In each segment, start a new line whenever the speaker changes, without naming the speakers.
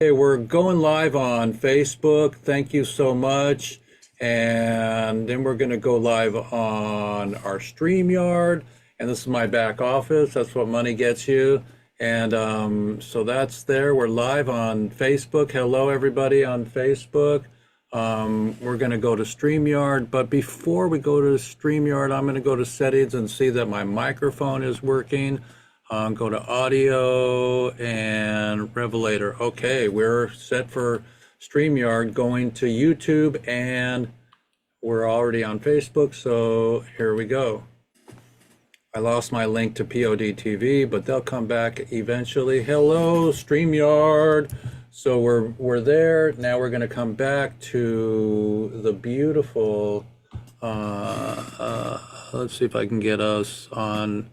Hey, we're going live on Facebook. Thank you so much. And then we're going to go live on our StreamYard. And this is my back office. That's what money gets you. And so that's there. We're live on Facebook. Hello, everybody on Facebook. We're going to go to StreamYard. But before we go to StreamYard, I'm going to go to settings and see that my microphone is working. Go to audio and Revelator. Okay, we're set for StreamYard, going to YouTube, and we're already on Facebook, so here we go. I lost my link to POD TV, but they'll come back eventually. Hello, StreamYard. So we're there. Now we're going to come back to the beautiful, let's see if I can get us on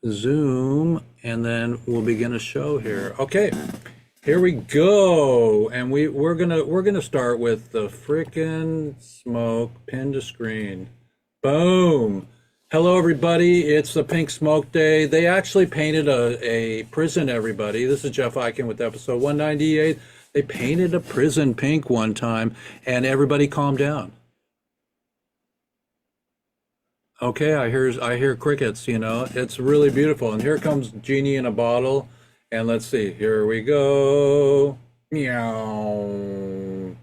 Zoom, and then we'll begin a show here. Okay, here we go, and we're gonna start with the frickin' smoke pin to screen. Boom. Hello, everybody. It's the Pink Smoke Day. They actually painted a prison. Everybody, this is Jeff Eichen with Episode 198. They painted a prison pink one time, and everybody calmed down. Okay, I hear crickets, it's really beautiful. And here comes Genie in a bottle. And let's see, here we go. Meow.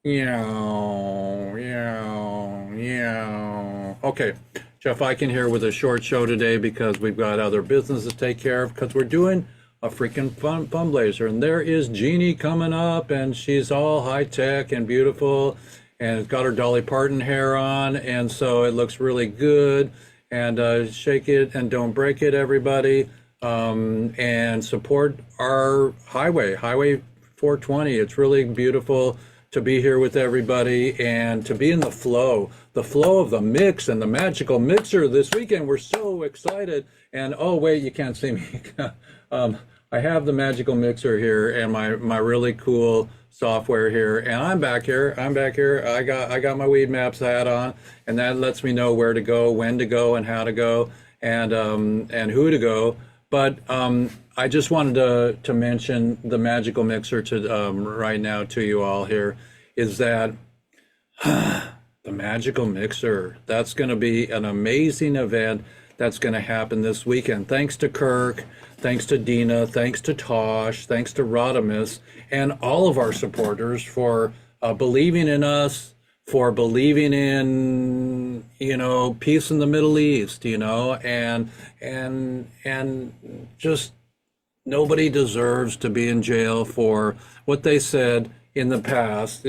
Meow. Meow. Meow. Okay, Jeff Eichen here with a short show today because we've got other business to take care of because we're doing a freaking fundraiser. And there is Genie coming up, and she's all high tech and beautiful. And it's got her Dolly Parton hair on, and so it looks really good. And shake it and don't break it, everybody. And support our Highway 420. It's really beautiful to be here with everybody and to be in the flow of the mix and the magical mixer this weekend. We're so excited. And oh wait, you can't see me. I have the magical mixer here and my really cool software here, and I'm back here. I got my Weed Maps hat on, and that lets me know where to go, when to go, and how to go, and who to go. But I just wanted to mention the magical mixer to right now to you all here is that the magical mixer, that's going to be an amazing event that's going to happen this weekend. Thanks to Kirk, thanks to Dina, thanks to Tosh, thanks to Rodimus, and all of our supporters for believing in us, for believing in, peace in the Middle East, and just nobody deserves to be in jail for what they said in the past.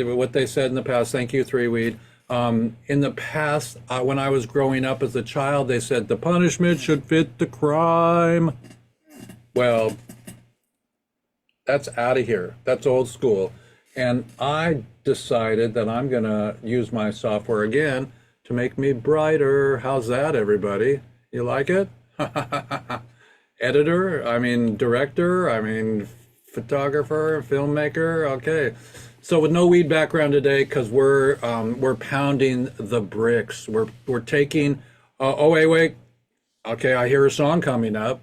Thank you, Three Weed. In the past, when I was growing up as a child, they said the punishment should fit the crime. Well, that's out of here. That's old school. And I decided that I'm going to use my software again to make me brighter. How's that, everybody? You like it? Editor, director, photographer, filmmaker. Okay. So with no weed background today, because we're pounding the bricks. We're taking. Oh wait. Okay, I hear a song coming up.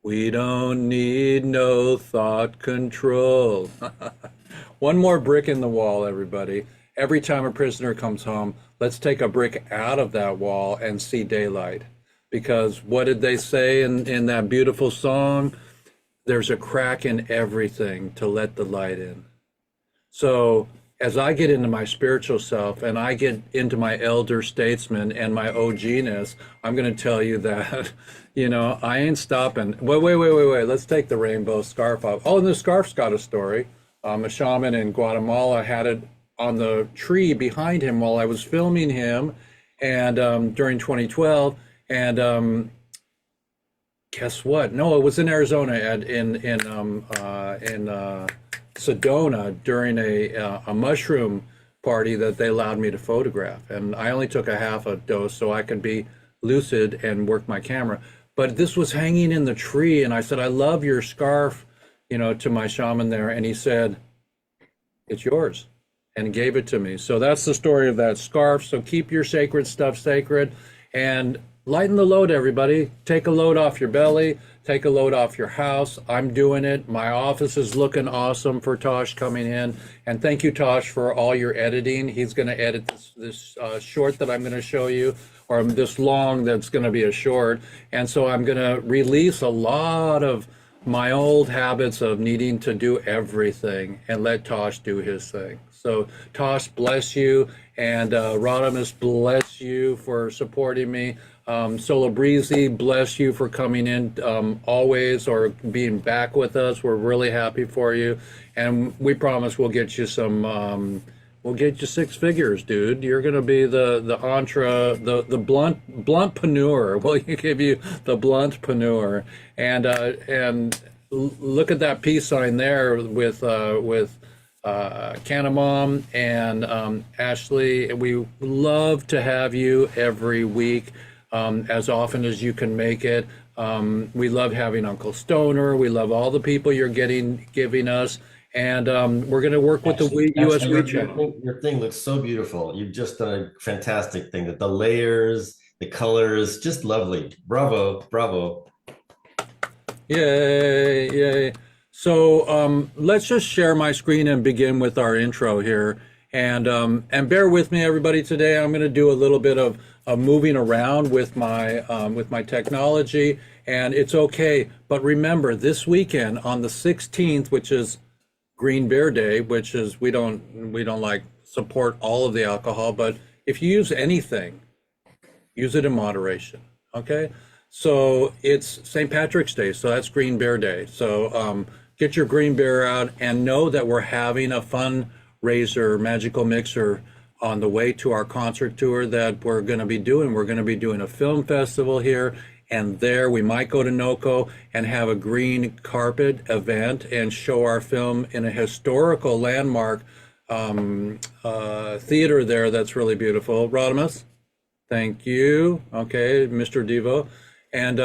We don't need no thought control. One more brick in the wall, everybody. Every time a prisoner comes home, let's take a brick out of that wall and see daylight. Because what did they say in that beautiful song? There's a crack in everything to let the light in. So as I get into my spiritual self and I get into my elder statesman and my OG-ness, I'm going to tell you that, I ain't stopping. Wait. Let's take the rainbow scarf off. Oh, and the scarf's got a story. A shaman in Guatemala had it on the tree behind him while I was filming him, and during 2012. And guess what? No, it was in Arizona in Sedona during a mushroom party that they allowed me to photograph. And I only took a half a dose so I could be lucid and work my camera. But this was hanging in the tree, and I said, I love your scarf, to my shaman there. And he said, it's yours, and gave it to me. So that's the story of that scarf. So keep your sacred stuff sacred. And lighten the load, everybody. Take a load off your belly. Take a load off your house. I'm doing it. My office is looking awesome for Tosh coming in. And thank you, Tosh, for all your editing. He's going to edit this short that I'm going to show you, or this long that's going to be a short. And so I'm going to release a lot of my old habits of needing to do everything and let Tosh do his thing. So Tosh, bless you. And Rodimus, bless you for supporting me. Solo Breezy, bless you for coming in always, or being back with us. We're really happy for you, and we promise we'll get you some. We'll get you six figures, dude. You're gonna be the the bluntpreneur. We'll give you the bluntpreneur, and look at that peace sign there with Canamom and Ashley. We love to have you every week. As often as you can make it. We love having Uncle Stoner. We love all the people you're giving us. And we're going to work with the U.S. WeChat.
Your thing looks so beautiful. You've just done a fantastic thing. The layers, the colors, just lovely. Bravo, bravo.
Yay, yay. So let's just share my screen and begin with our intro here. And bear with me, everybody. Today I'm going to do a little bit of moving around with my technology, and it's okay. But remember, this weekend on the 16th, which is Green Beer Day, which is we don't like support all of the alcohol, but if you use anything, use it in moderation. Okay, so it's St. Patrick's Day, so that's Green Beer Day. So get your green beer out and know that we're having a fundraiser, magical mixer, on the way to our concert tour that we're going to be doing. We're going to be doing a film festival here and there. We might go to NOCO and have a green carpet event and show our film in a historical landmark theater there that's really beautiful. Rodimus, thank you. Okay, Mr. Devo. And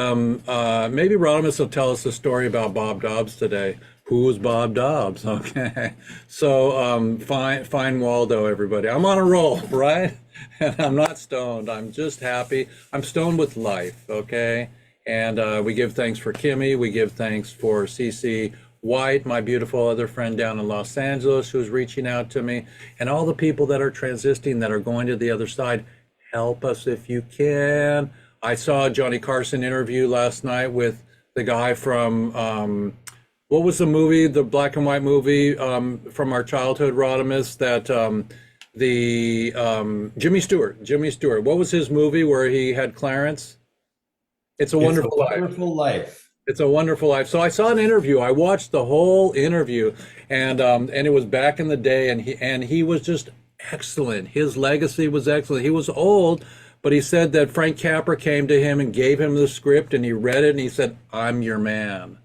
maybe Rodimus will tell us a story about Bob Dobbs today. Who's Bob Dobbs? Okay, so fine Waldo, everybody. I'm on a roll, right? And I'm not stoned. I'm just happy. I'm stoned with life, okay? And we give thanks for Kimmy. We give thanks for CC White, my beautiful other friend down in Los Angeles, who's reaching out to me, and all the people that are transiting, that are going to the other side. Help us if you can. I saw a Johnny Carson interview last night with the guy from what was the movie, the black and white movie from our childhood, Rodimus, that Jimmy Stewart. What was his movie where he had Clarence? It's a Wonderful Life.
Wonderful Life.
It's a Wonderful Life. So I saw an interview. I watched the whole interview, and it was back in the day, and he was just excellent. His legacy was excellent. He was old, but he said that Frank Capra came to him and gave him the script, and he read it, and he said, "I'm your man."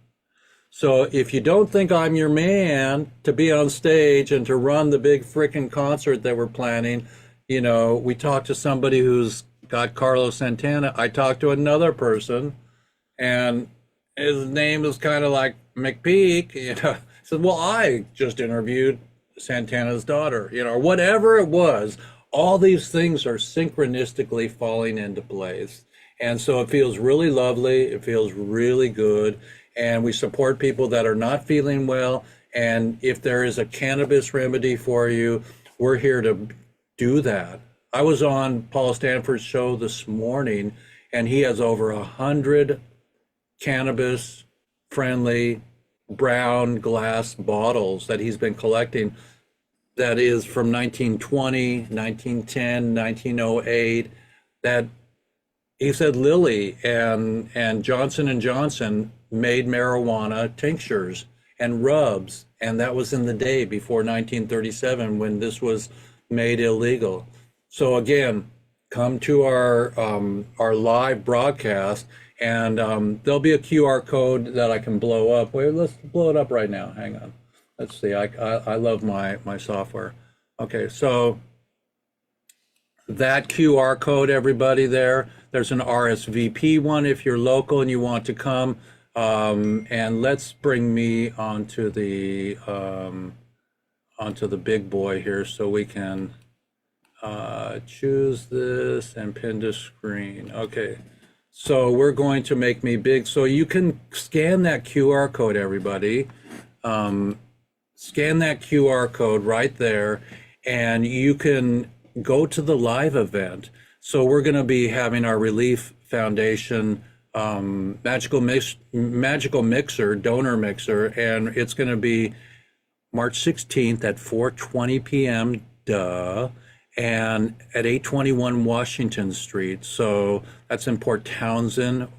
So if you don't think I'm your man to be on stage and to run the big freaking concert that we're planning, you know, we talked to somebody who's got Carlos Santana. I talked to another person, and his name was kind of like McPeak, you know. Said, well, I just interviewed Santana's daughter, you know, or whatever it was. All these things are synchronistically falling into place. And so it feels really lovely. It feels really good. And we support people that are not feeling well. And if there is a cannabis remedy for you, we're here to do that. I was on Paul Stanford's show this morning, and he has over 100 cannabis-friendly brown glass bottles that he's been collecting. That is from 1920, 1910, 1908. That he said Lilly and Johnson & Johnson made marijuana tinctures and rubs, and that was in the day before 1937 when this was made illegal. So again, come to our live broadcast, and there'll be a QR code that I can blow up. Wait, let's blow it up right now. Hang on. Let's see. I love my software. Okay, so that QR code, everybody, there's an RSVP one if you're local and you want to come. And let's bring me onto the big boy here so we can choose this and pin to screen. Okay, So we're going to make me big. So you can scan that QR code, everybody. Scan that QR code right there, and you can go to the live event. So we're going to be having our Relief Foundation magical mixer, donor mixer, and it's going to be March 16th at 4:20 p.m. And at 821 Washington Street. So that's in Port Townsend.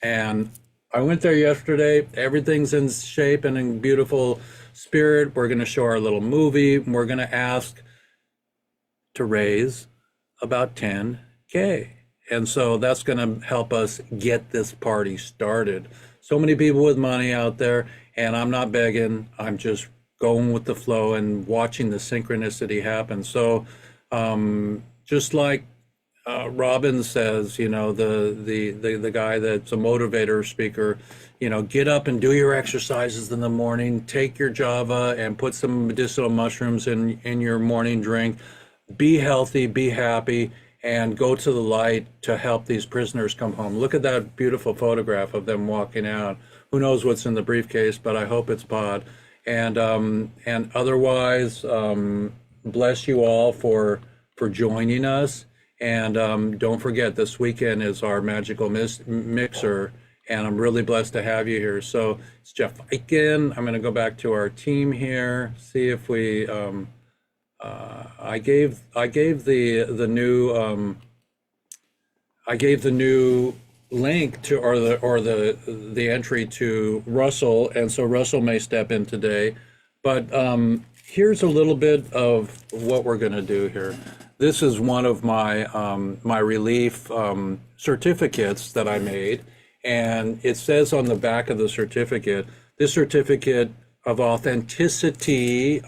And I went there yesterday. Everything's in shape and in beautiful spirit. We're going to show our little movie. We're going to ask to raise about 10K. And so that's going to help us get this party started. So many people with money out there, and I'm not begging. I'm just going with the flow and watching the synchronicity happen. So just like Robin says, you know, the guy that's a motivator speaker, you know, get up and do your exercises in the morning, take your Java and put some medicinal mushrooms in your morning drink, be healthy, be happy, and go to the light to help these prisoners come home. Look at that beautiful photograph of them walking out. Who knows what's in the briefcase, but I hope it's pod. And otherwise, bless you all for joining us. And don't forget, this weekend is our magical mixer, and I'm really blessed to have you here. So it's Jeff Eichen. I'm going to go back to our team here, see if we. I gave the new link to or the entry to Russell, and so Russell may step in today. But here's a little bit of what we're going to do here. This is one of my my relief certificates that I made, and it says on the back of the certificate, this certificate of authenticity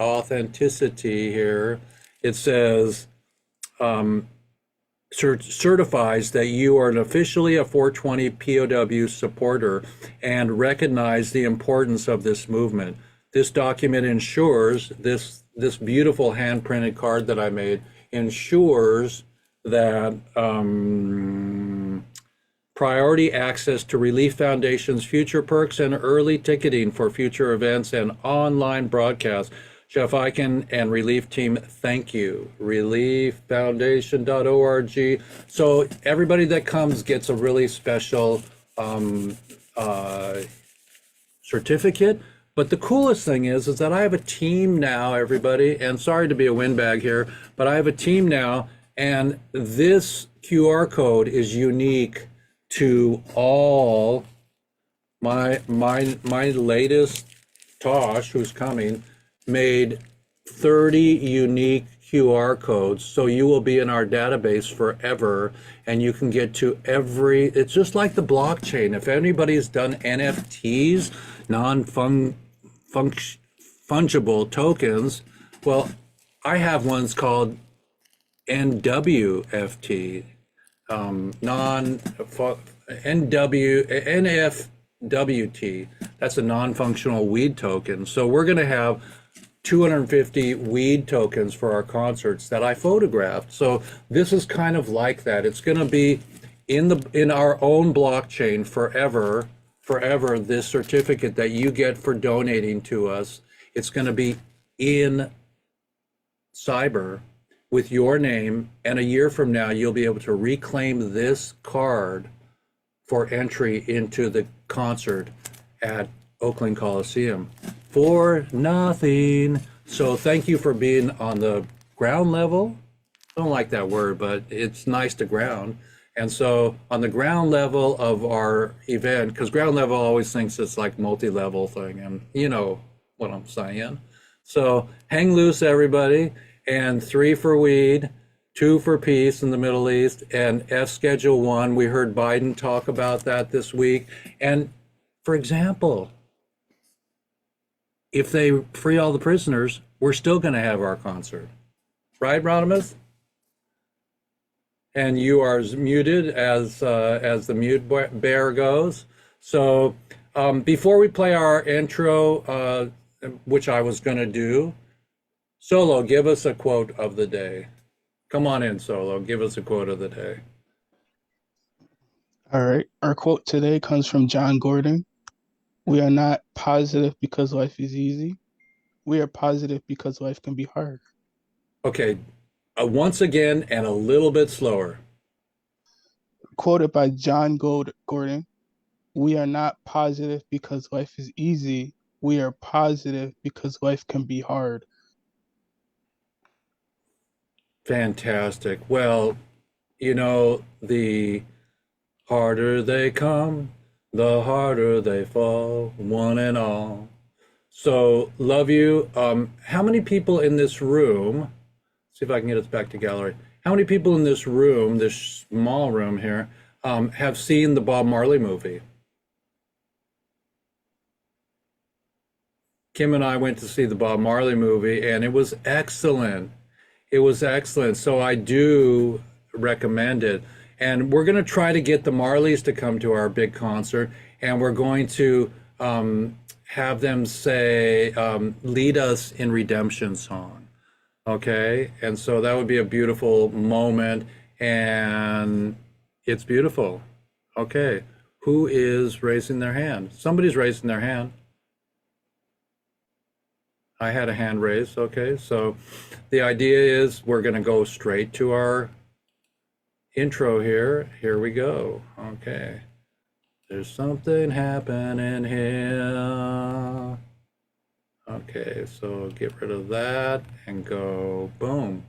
here, it says certifies that you are officially a 420 POW supporter and recognize the importance of this movement. This document ensures, this beautiful hand-printed card that I made ensures that priority access to Relief Foundation's future perks and early ticketing for future events and online broadcasts. Jeff Eichen and Relief Team, thank you. relieffoundation.org. So everybody that comes gets a really special certificate. But the coolest thing is that I have a team now, everybody, and sorry to be a windbag here, but I have a team now, and this QR code is unique to all my latest Tosh, who's coming, made 30 unique QR codes, so you will be in our database forever, and you can get to every, it's just like the blockchain. If anybody's done NFTs, non-fungible tokens, well, I have ones called NWFT, NFWT, that's a non-functional weed token. So we're going to have 250 weed tokens for our concerts that I photographed. So this is kind of like that. It's going to be in our own blockchain forever. This certificate that you get for donating to us, it's going to be in cyber with your name, and a year from now you'll be able to reclaim this card for entry into the concert at Oakland Coliseum for nothing. So thank you for being on the ground level. I don't like that word, but it's nice to ground. And so on the ground level of our event, because ground level always thinks it's like multi-level thing, and you know what I'm saying. So hang loose, everybody. And 3 for weed, 2 for peace in the Middle East, and F Schedule 1. We heard Biden talk about that this week. And for example, if they free all the prisoners, we're still going to have our concert. Right, Rodimus? And you are muted as the mute bear goes. So before we play our intro, which I was going to do, Solo, give us a quote of the day. Come on in, Solo. Give us a quote of the day.
All right. Our quote today comes from John Gordon. We are not positive because life is easy. We are positive because life can be hard.
Okay, once again and a little bit slower.
Quoted by John Gordon. We are not positive because life is easy. We are positive because life can be hard.
Fantastic. Well, the harder they come, the harder they fall, one and all. So, love you. How many people in this room? See if I can get us back to gallery. How many people in this room, this small room here, have seen the Bob Marley movie? Kim and I went to see the Bob Marley movie, and it was excellent. It was excellent. So I do recommend it. And we're going to try to get the Marleys to come to our big concert, and we're going to have them say, lead us in redemption song. Okay. And so that would be a beautiful moment. And it's beautiful. Okay. Who is raising their hand? Somebody's raising their hand. I had a hand raised. Okay. So the idea is we're going to go straight to our intro here. Here we go. Okay. There's something happening here. Okay, so get rid of that and go boom.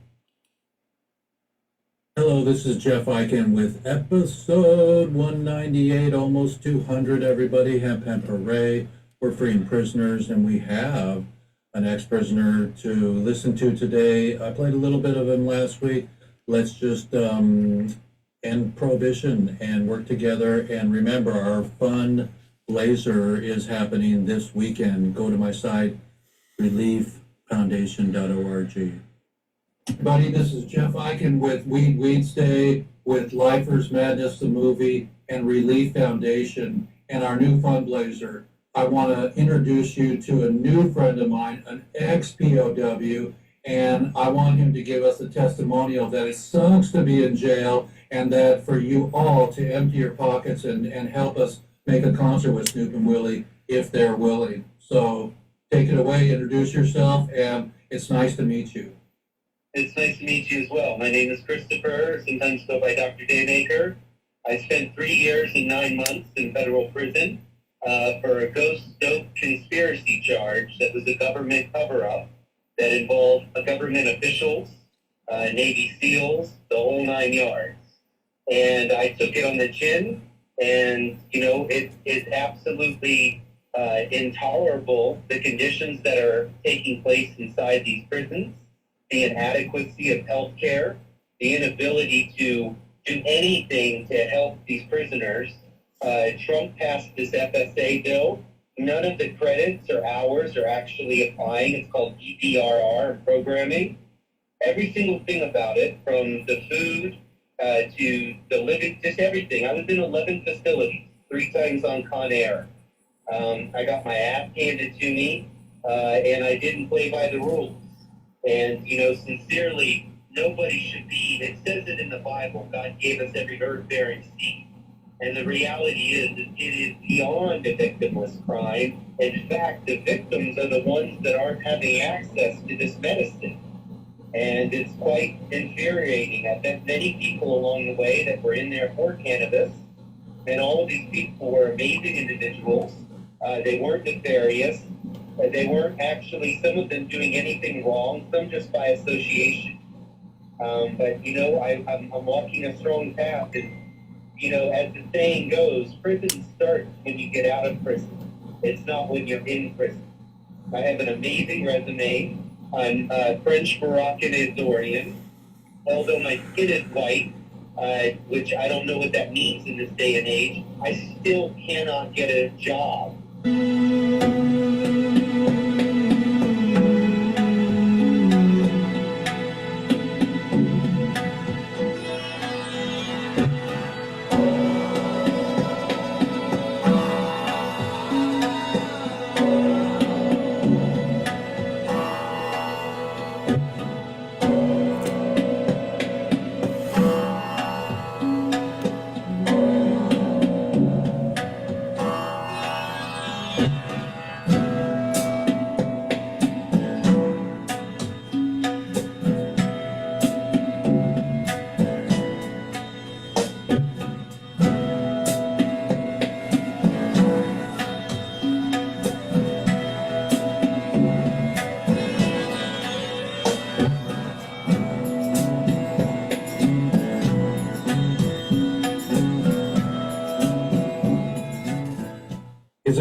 Hello, this is Jeff Eichen with episode 198, almost 200, everybody. Hemp, hemp, hooray. We're freeing prisoners, and we have an ex-prisoner to listen to today. I played a little bit of him last week. Let's just end prohibition and work together. And remember, our fun blazer is happening this weekend. Go to my site, relieffoundation.org. Everybody, this is Jeff Eichen with Weedsdays, with Lifers Madness, the movie, and Relief Foundation, and our new fundraiser. I want to introduce you to a new friend of mine, an ex-POW, and I want him to give us a testimonial that it sucks to be in jail, and that for you all to empty your pockets and help us make a concert with Snoop and Willie if they're willing. So take it away, introduce yourself, and it's nice to meet you.
It's nice to meet you as well. My name is Christopher, sometimes go by Dr. Daymaker. I spent 3 years and 9 months in federal prison for a ghost dope conspiracy charge that was a government cover-up that involved government officials, Navy SEALs, the whole 9 yards. And I took it on the chin, and, it is absolutely intolerable, the conditions that are taking place inside these prisons, the inadequacy of health care, the inability to do anything to help these prisoners. Trump passed this FSA bill. None of the credits or hours are actually applying. It's called EDRR programming. Every single thing about it, from the food to the living, just everything. I was in 11 facilities, 3 times on Con Air. I got my ass handed to me, and I didn't play by the rules. And, sincerely, nobody should be, it says it in the Bible, God gave us every herb-bearing seed. And the reality is, it is beyond a victimless crime. In fact, the victims are the ones that aren't having access to this medicine. And it's quite infuriating. I've met many people along the way that were in there for cannabis, and all of these people were amazing individuals. They weren't nefarious. They weren't actually, some of them doing anything wrong, some just by association. But, I'm walking a strong path. And, as the saying goes, prison starts when you get out of prison. It's not when you're in prison. I have an amazing resume. I'm French, Moroccan, and Azorian. Although my skin is white, which I don't know what that means in this day and age, I still cannot get a job.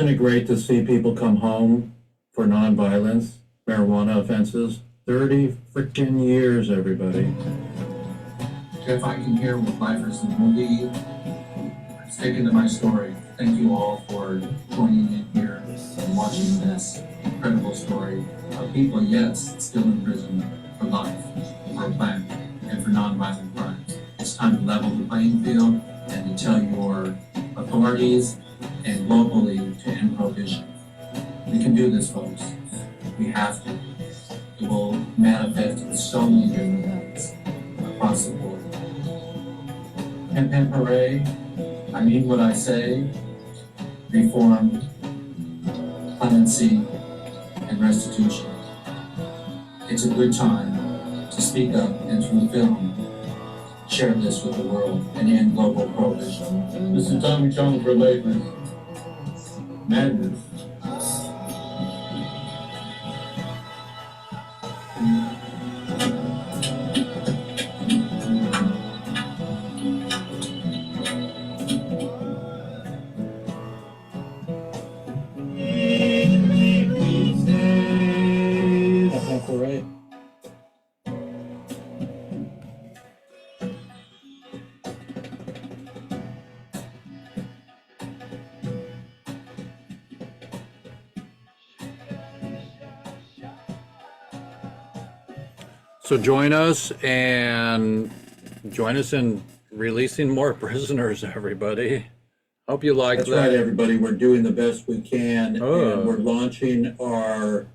Isn't it great to see people come home for nonviolence, marijuana offenses? 30 freaking years, everybody.
Jeff, I can hear with lifers in movie. Sticking to my story. Thank you all for joining in here and watching this incredible story of people, yes, still in prison for life, for a plan, and for nonviolent crimes. It's time to level the playing field and to tell your authorities and locally to end prohibition. We can do this, folks. We have to. It will manifest in so many different ways across the board. Pimp Hooray, I mean what I say. Reform, clemency, and restitution. It's a good time to speak up and through film, share this with the world and end global prohibition. This is Tommy Chong for Lakers. Madness.
Hooray. So join us in releasing more prisoners, everybody. Hope you like that. That's right, everybody. We're doing the best we can, and we're launching our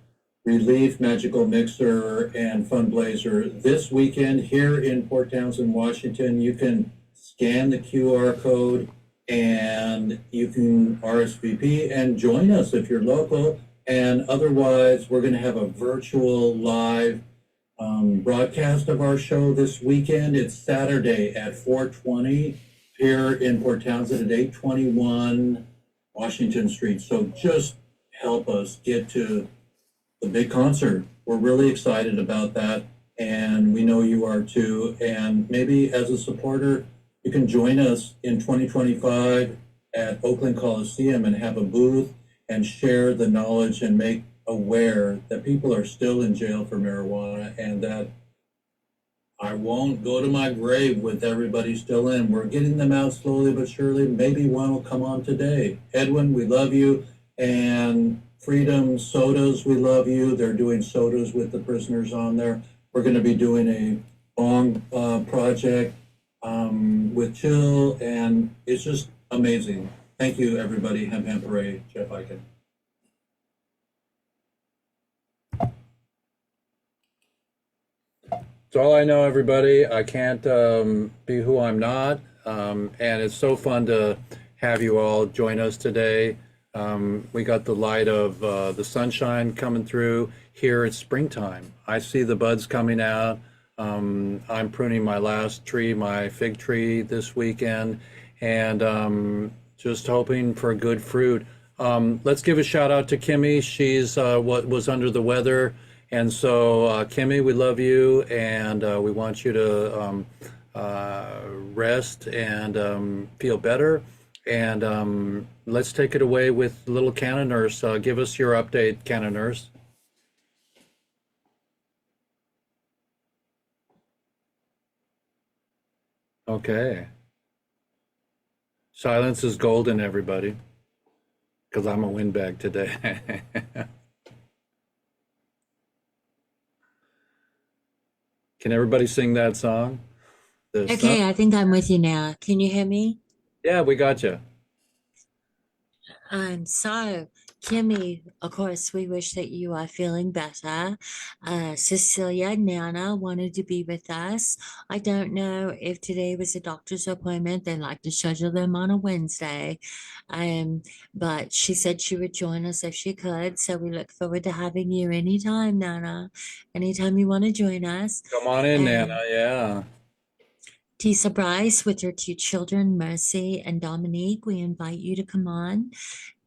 Relief Magical Mixer and Funblazer this weekend here in Port Townsend, Washington. You can scan the QR code and you can RSVP and join us if you're local. And otherwise, we're going to have a virtual live broadcast of our show this weekend. It's Saturday at 4:20 here in Port Townsend at 821 Washington Street. So just help us get to the big concert. We're really excited about that, and we know you are too. And maybe as a supporter, you can join us in 2025 at Oakland Coliseum and have a booth and share the knowledge and make aware that people are still in jail for marijuana, and that I won't go to my grave with everybody still in. We're getting them out slowly but surely. Maybe one will come on today. Edwin, we love you. And Freedom Sodas, we love you. They're doing sodas with the prisoners on there. We're going to be doing a bong project with Chill, and it's just amazing. Thank you, everybody. Hem Hem Hooray, Jeff Eichen. That's all I know, everybody. I can't be who I'm not. And it's so fun to have you all join us today. We got the light of the sunshine coming through. Here it's springtime. I see the buds coming out. I'm pruning my last tree, my fig tree this weekend, and just hoping for good fruit. Let's give a shout out to Kimmy. She's what was under the weather. And so, Kimmy, we love you, and we want you to rest and feel better. And let's take it away with little Canon Nurse. Give us your update, Canon Nurse. Okay. Silence is golden, everybody, because I'm a windbag today. Can everybody sing that song?
Okay, I think I'm with you now. Can you hear me?
Yeah, we got you.
So, Kimmy, of course, we wish that you are feeling better. Cecilia, Nana wanted to be with us. I don't know if today was a doctor's appointment. They like to schedule them on a Wednesday. But she said she would join us if she could. So we look forward to having you anytime, Nana. Anytime you want to join us.
Come on in, Nana, yeah.
Tisa Bryce with your two children, Mercy and Dominique, we invite you to come on.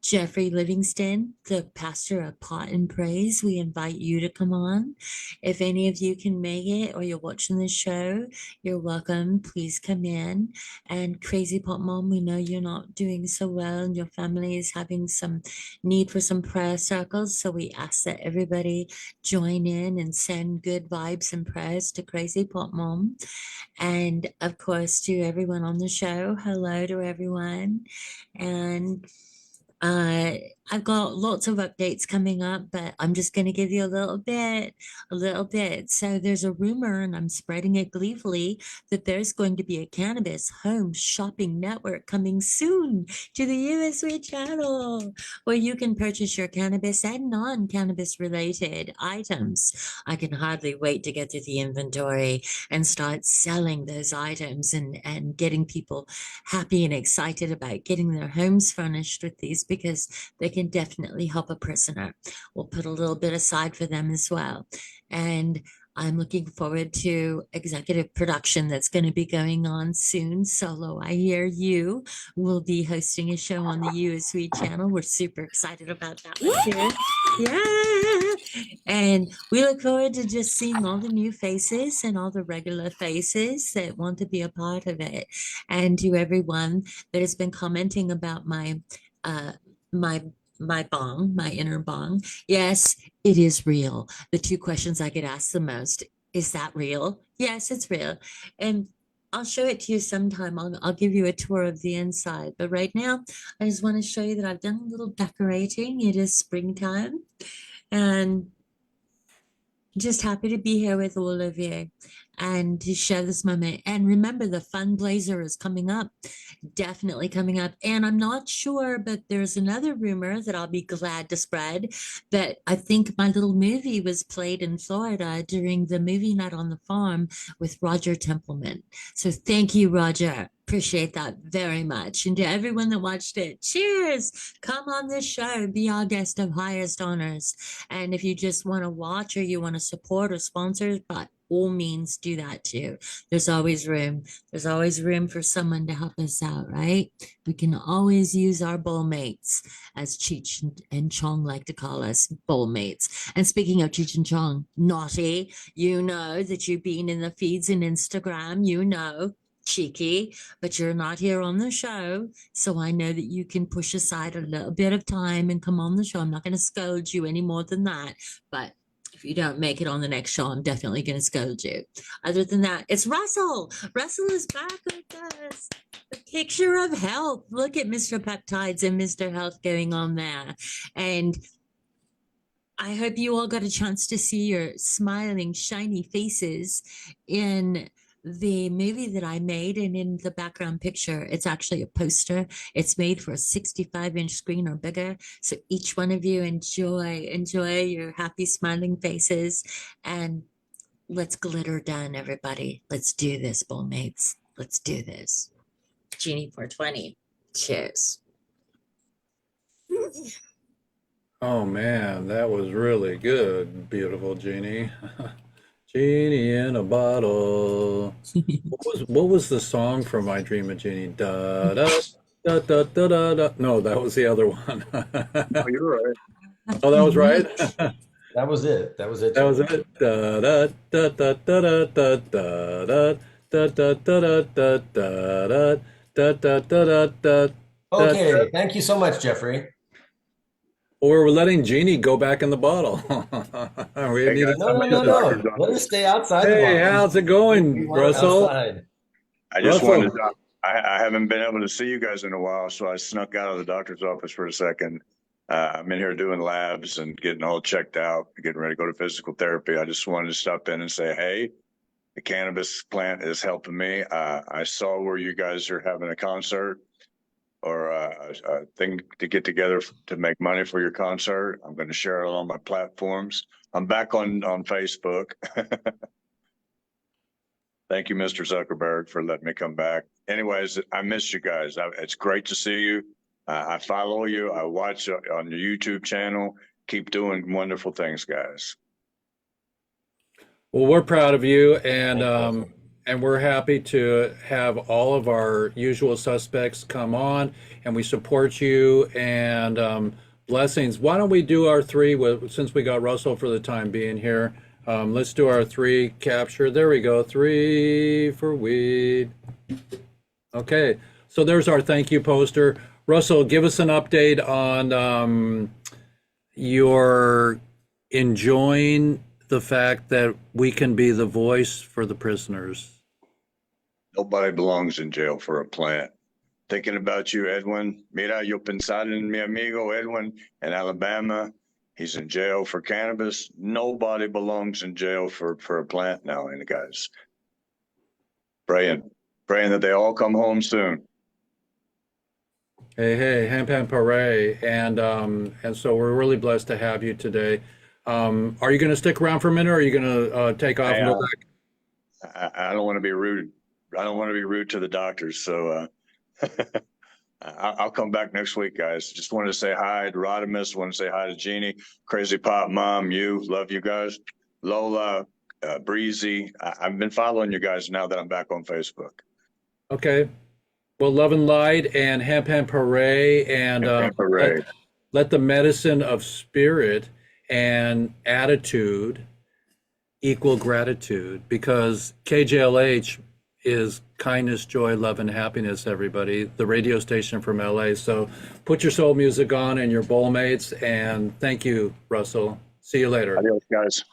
Jeffrey Livingston, the pastor of Pot and Praise. We invite you to come on. If any of you can make it or you're watching the show, you're welcome. Please come in. And Crazy Pot Mom, we know you're not doing so well and your family is having some need for some prayer circles. So we ask that everybody join in and send good vibes and prayers to Crazy Pot Mom. And of course, to everyone on the show, hello to everyone. And I've got lots of updates coming up, but I'm just going to give you a little bit. So there's a rumor, and I'm spreading it gleefully, that there's going to be a cannabis home shopping network coming soon to the USW channel, where you can purchase your cannabis and non-cannabis related items. I can hardly wait to get through the inventory and start selling those items and getting people happy and excited about getting their homes furnished with these, because they can definitely help a prisoner. We'll put a little bit aside for them as well. And I'm looking forward to executive production that's going to be going on soon. Solo, I hear you will be hosting a show on the USW channel. We're super excited about that one too. Yeah. And we look forward to just seeing all the new faces and all the regular faces that want to be a part of it. And to everyone that has been commenting about my bong, my inner bong. Yes, it is real. The two questions I get asked the most, is that real? Yes, it's real. And I'll show it to you sometime. I'll give you a tour of the inside. But right now, I just want to show you that I've done a little decorating. It is springtime. And just happy to be here with all of you and to share this moment. And remember, the fundraiser is coming up, definitely coming up. And I'm not sure, but there's another rumor that I'll be glad to spread, that I think my little movie was played in Florida during the movie night on the farm with Roger Templeman. So thank you, Roger. Appreciate that very much. And to everyone that watched it, cheers. Come on this show, be our guest of highest honors. And if you just want to watch or you want to support or sponsor, by all means do that too. There's always room. There's always room for someone to help us out, right? We can always use our bowl mates, as Cheech and Chong like to call us, bowl mates. And speaking of Cheech and Chong, naughty, you know that you've been in the feeds and Instagram, you know, cheeky, but you're not here on the show, so I know that you can push aside a little bit of time and come on the show. I'm not going to scold you any more than that, but if you don't make it on the next show, I'm definitely going to scold you. Other than that, it's Russell. Russell is back with us. The picture of health. Look at Mr. Peptides and Mr. Health going on there. And I hope you all got a chance to see your smiling, shiny faces in the movie that I made. And in the background picture, it's actually a poster. It's made for a 65-inch screen or bigger. So each one of you enjoy your happy, smiling faces. And let's glitter down, everybody. Let's do this, bullmates. Let's do this. Jeannie 420. Cheers.
Oh man, that was really good, beautiful Jeannie. Genie in a bottle. What was the song from I Dream of Jeannie? Da da da da da da da. No, that was the other one.
Oh, you're right.
Oh, that was right.
That was it. That was it.
That was it. Da da da da da da da da da da da da da da da da da.
Okay, thank you so much, Jeffrey.
Or we're letting Jeannie go back in the bottle. We need to-
No. Let her stay outside the
Hey,
box.
how's it going, Russell?
Outside.
I just
Russell.
wanted to, I haven't been able to see you guys in a while, so I snuck out of the doctor's office for a second. I'm in here doing labs and getting all checked out, getting ready to go to physical therapy. I just wanted to stop in and say, hey, the cannabis plant is helping me. I saw where you guys are having a concert or a thing to get together to make money for your concert. I'm going to share it on my platforms. I'm back on Facebook. Thank you, Mr. Zuckerberg, for letting me come back. Anyways, I missed you guys. It's great to see you. I follow you. I watch on your YouTube channel. Keep doing wonderful things, guys.
Well, we're proud of you, and and we're happy to have all of our usual suspects come on, and we support you, and blessings. Why don't we do our three, since we got Russell for the time being here? Let's do our three capture. There we go. 3 for weed. Okay, so there's our thank you poster. Russell, give us an update on your enjoying the fact that we can be the voice for the prisoners.
Nobody belongs in jail for a plant. Thinking about you, Edwin. Mira, yo pensar en mi amigo Edwin in Alabama. He's in jail for cannabis. Nobody belongs in jail for a plant now, and guys. Praying that they all come home soon.
Hey, ham pam parade, and so we're really blessed to have you today. Are you going to stick around for a minute, or are you going to take off and go back?
I don't want to be rude. I don't want to be rude to the doctors, so I'll come back next week, guys. Just wanted to say hi to Rodimus. Want to say hi to Jeannie, Crazy Pop Mom, you, love you guys, Lola, Breezy. I've been following you guys now that I'm back on Facebook.
Okay. Well, love and light, and ham pam parade, and let the medicine of spirit and attitude equal gratitude, because KJLH is kindness, joy, love, and happiness, everybody. The radio station from LA. So put your soul music on and your bowl mates, and thank you, Russell. See you later.
Adios, guys.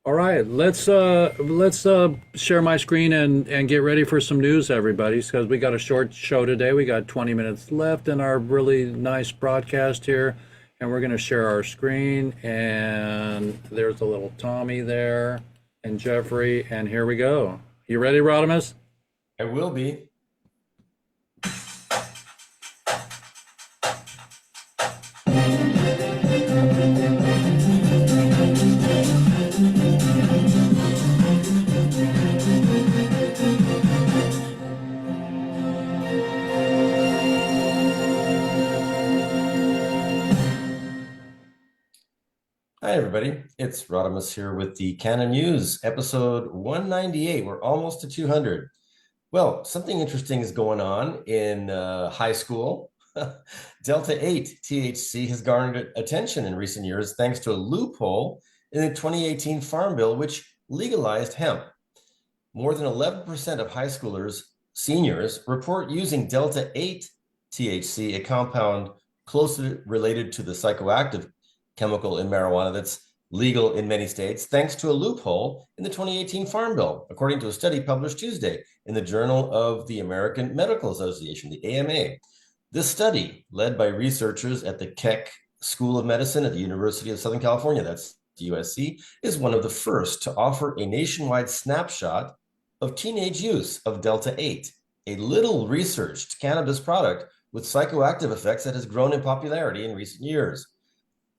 All right, let's share my screen and get ready for some news, everybody, because we got a short show today. We got 20 minutes left in our really nice broadcast here, and we're going to share our screen. And there's a little Tommy there, and Jeffrey, and here we go. You ready, Rodimus?
I will be. Hi, everybody. It's Rodimus here with the Canon News, episode 198. We're almost to 200. Well, something interesting is going on in high school. Delta 8 THC has garnered attention in recent years thanks to a loophole in the 2018 Farm Bill, which legalized hemp. More than 11% of high schoolers, seniors, report using Delta 8 THC, a compound closely related to the psychoactive chemical in marijuana that's legal in many states, thanks to a loophole in the 2018 Farm Bill, according to a study published Tuesday in the Journal of the American Medical Association, the AMA. This study, led by researchers at the Keck School of Medicine at the University of Southern California, that's USC, is one of the first to offer a nationwide snapshot of teenage use of Delta 8, a little researched cannabis product with psychoactive effects that has grown in popularity in recent years.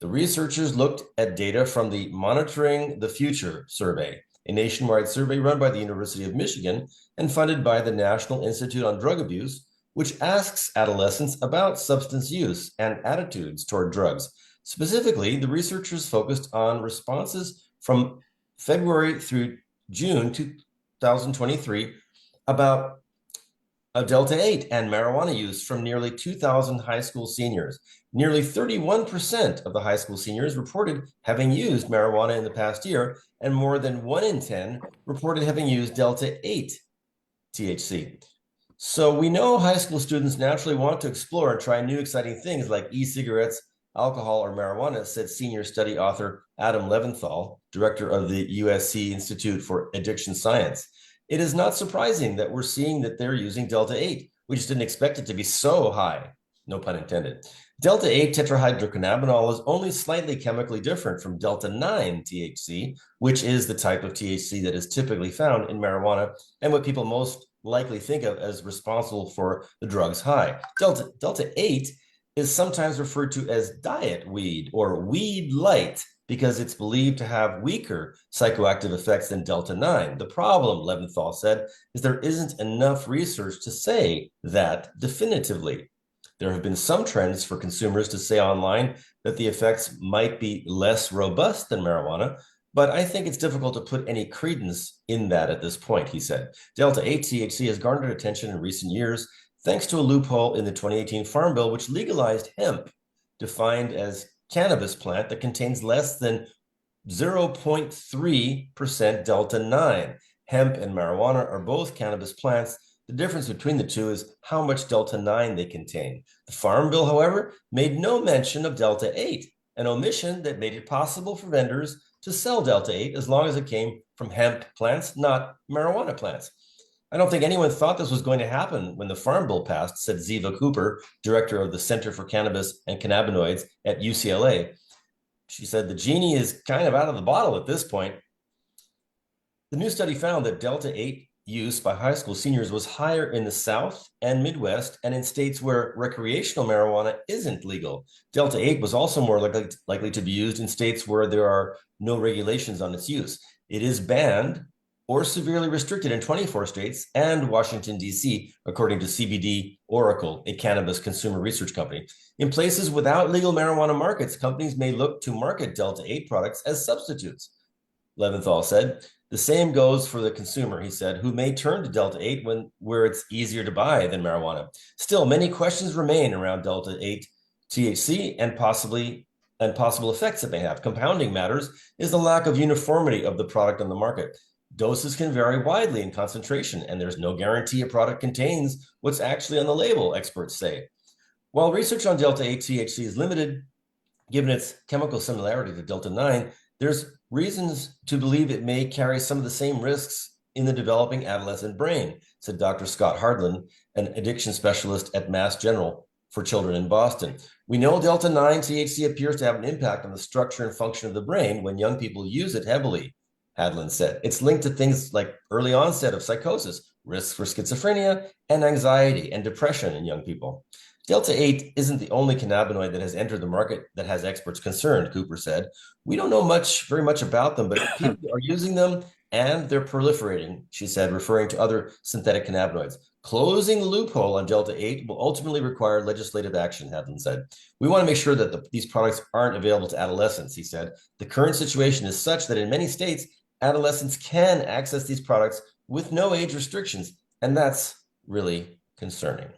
The researchers looked at data from the Monitoring the Future survey, a nationwide survey run by the University of Michigan and funded by the National Institute on Drug Abuse, which asks adolescents about substance use and attitudes toward drugs. Specifically, the researchers focused on responses from February through June 2023 about Delta 8 and marijuana use from nearly 2,000 high school seniors. Nearly 31% of the high school seniors reported having used marijuana in the past year, and more than 1 in 10 reported having used Delta 8 THC. So we know high school students naturally want to explore and try new exciting things like e-cigarettes, alcohol, or marijuana, said senior study author Adam Leventhal, director of the USC Institute for Addiction Science. It is not surprising that we're seeing that they're using Delta 8. We just didn't expect it to be so high, no pun intended. Delta 8 tetrahydrocannabinol is only slightly chemically different from Delta 9 THC, which is the type of THC that is typically found in marijuana and what people most likely think of as responsible for the drug's high. Delta 8 is sometimes referred to as diet weed or weed light because it's believed to have weaker psychoactive effects than Delta 9. The problem, Leventhal said, is there isn't enough research to say that definitively. There have been some trends for consumers to say online that the effects might be less robust than marijuana, but I think it's difficult to put any credence in that at this point, he said. Delta-8 THC has garnered attention in recent years thanks to a loophole in the 2018 Farm Bill, which legalized hemp, defined as cannabis plant that contains less than 0.3% Delta-9. Hemp and marijuana are both cannabis plants. The difference between the two is how much Delta-9 they contain. The Farm Bill, however, made no mention of Delta-8, an omission that made it possible for vendors to sell Delta-8 as long as it came from hemp plants, not marijuana plants. I don't think anyone thought this was going to happen when the Farm Bill passed, said Ziva Cooper, director of the Center for Cannabis and Cannabinoids at UCLA. She said the genie is kind of out of the bottle at this point. The new study found that Delta-8 use by high school seniors was higher in the South and Midwest and in states where recreational marijuana isn't legal. Delta-8 was also more likely to be used in states where there are no regulations on its use. It is banned or severely restricted in 24 states and Washington, D.C., according to CBD Oracle, a cannabis consumer research company. In places without legal marijuana markets, companies may look to market Delta-8 products as substitutes. Leventhal said, the same goes for the consumer, he said, who may turn to Delta-8 where it's easier to buy than marijuana. Still, many questions remain around Delta-8 THC and possible effects it may have. Compounding matters is the lack of uniformity of the product on the market. Doses can vary widely in concentration, and there's no guarantee a product contains what's actually on the label, experts say. While research on Delta-8 THC is limited, given its chemical similarity to Delta-9, there's reasons to believe it may carry some of the same risks in the developing adolescent brain, said Dr. Scott Hardland, an addiction specialist at Mass General for Children in Boston. We know Delta-9 THC appears to have an impact on the structure and function of the brain when young people use it heavily, Hadland said. It's linked to things like early onset of psychosis, risks for schizophrenia, and anxiety and depression in young people. Delta-8 isn't the only cannabinoid that has entered the market that has experts concerned, Cooper said. We don't know very much about them, but people are using them and they're proliferating, she said, referring to other synthetic cannabinoids. Closing the loophole on Delta-8 will ultimately require legislative action, Hadland said. We want to make sure that these products aren't available to adolescents, he said. The current situation is such that in many states, adolescents can access these products with no age restrictions, and that's really concerning.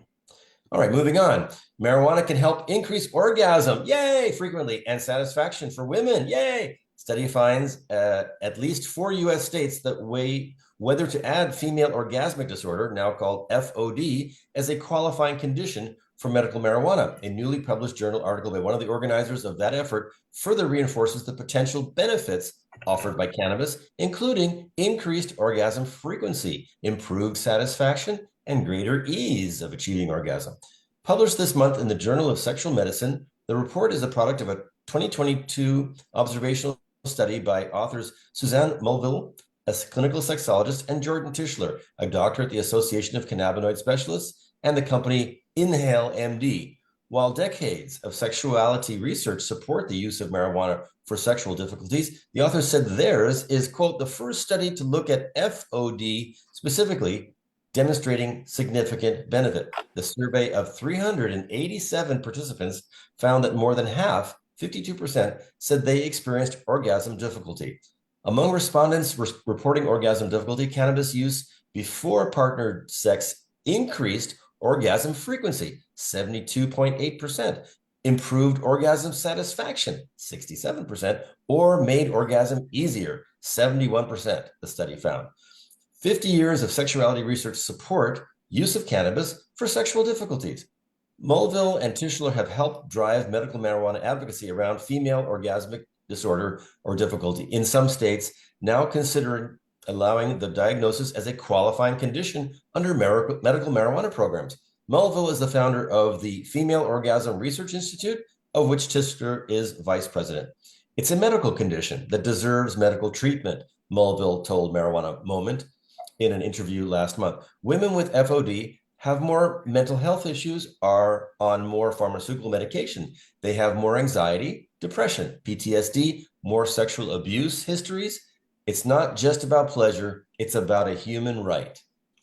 All right, moving on. Marijuana can help increase orgasm, yay, frequently, and satisfaction for women, yay. Study finds at least 4 U.S. states that weigh whether to add female orgasmic disorder, now called FOD, as a qualifying condition for medical marijuana. A newly published journal article by one of the organizers of that effort further reinforces the potential benefits offered by cannabis, including increased orgasm frequency, improved satisfaction, and greater ease of achieving orgasm. Published this month in the Journal of Sexual Medicine, the report is a product of a 2022 observational study by authors Suzanne Mulville, a clinical sexologist, and Jordan Tischler, a doctor at the Association of Cannabinoid Specialists, and the company Inhale MD. While decades of sexuality research support the use of marijuana for sexual difficulties, the author said theirs is, quote, the first study to look at FOD specifically, demonstrating significant benefit. The survey of 387 participants found that more than half, 52%, said they experienced orgasm difficulty. Among respondents reporting orgasm difficulty, cannabis use before partnered sex increased orgasm frequency, 72.8%, improved orgasm satisfaction, 67%, or made orgasm easier, 71%, the study found. 50 years of sexuality research support use of cannabis for sexual difficulties. Mulville and Tischler have helped drive medical marijuana advocacy around female orgasmic disorder or difficulty in some states, now considering allowing the diagnosis as a qualifying condition under medical marijuana programs. Mulville is the founder of the Female Orgasm Research Institute, of which Tischler is vice president. It's a medical condition that deserves medical treatment, Mulville told Marijuana Moment in an interview last month. Women with FOD have more mental health issues, are on more pharmaceutical medication. They have more anxiety, depression, PTSD, more sexual abuse histories. It's not just about pleasure, it's about a human right,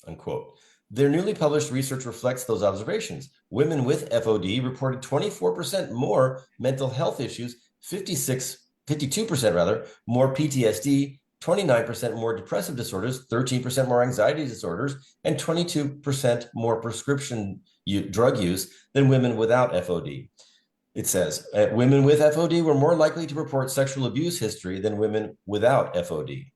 unquote. Their newly published research reflects those observations. Women with FOD reported 24% more mental health issues, 56% 52% rather, more PTSD, 29% more depressive disorders, 13% more anxiety disorders, and 22% more prescription drug use than women without FOD. It says women with FOD were more likely to report sexual abuse history than women without FOD.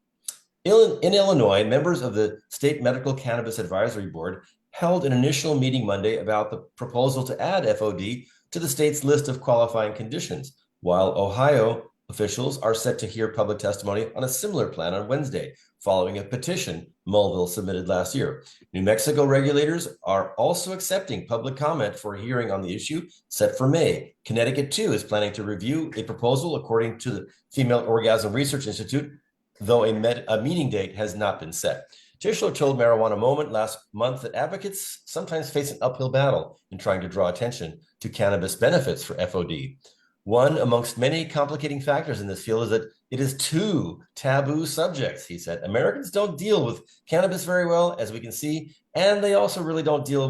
In Illinois, members of the State Medical Cannabis Advisory Board held an initial meeting Monday about the proposal to add FOD to the state's list of qualifying conditions, while Ohio officials are set to hear public testimony on a similar plan on Wednesday, following a petition Mulville submitted last year. New Mexico regulators are also accepting public comment for a hearing on the issue set for May. Connecticut, too, is planning to review a proposal, according to the Female Orgasm Research Institute, though a meeting date has not been set. Tischler told Marijuana Moment last month that advocates sometimes face an uphill battle in trying to draw attention to cannabis benefits for FOD. One amongst many complicating factors in this field is that it is two taboo subjects, he said. Americans don't deal with cannabis very well, as we can see, and they also really don't deal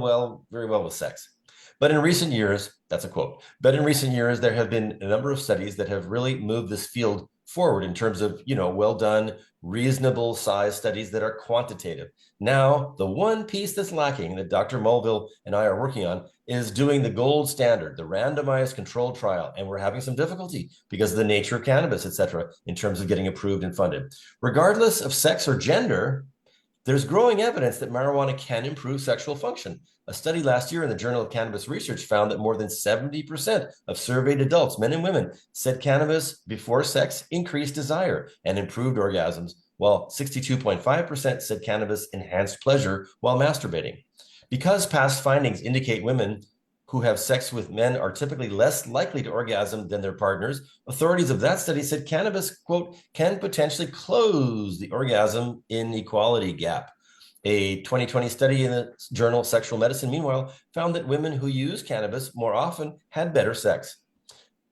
very well with sex. But in recent years, that's a quote, but in recent years, there have been a number of studies that have really moved this field forward in terms of, well done, reasonable size studies that are quantitative. Now, the one piece that's lacking that Dr. Mulville and I are working on is doing the gold standard, the randomized controlled trial. And we're having some difficulty because of the nature of cannabis, et cetera, in terms of getting approved and funded. Regardless of sex or gender, there's growing evidence that marijuana can improve sexual function. A study last year in the Journal of Cannabis Research found that more than 70% of surveyed adults, men and women, said cannabis before sex increased desire and improved orgasms, while 62.5% said cannabis enhanced pleasure while masturbating. Because past findings indicate women who have sex with men are typically less likely to orgasm than their partners, authorities of that study said cannabis, quote, can potentially close the orgasm inequality gap. A 2020 study in the journal Sexual Medicine, meanwhile, found that women who use cannabis more often had better sex.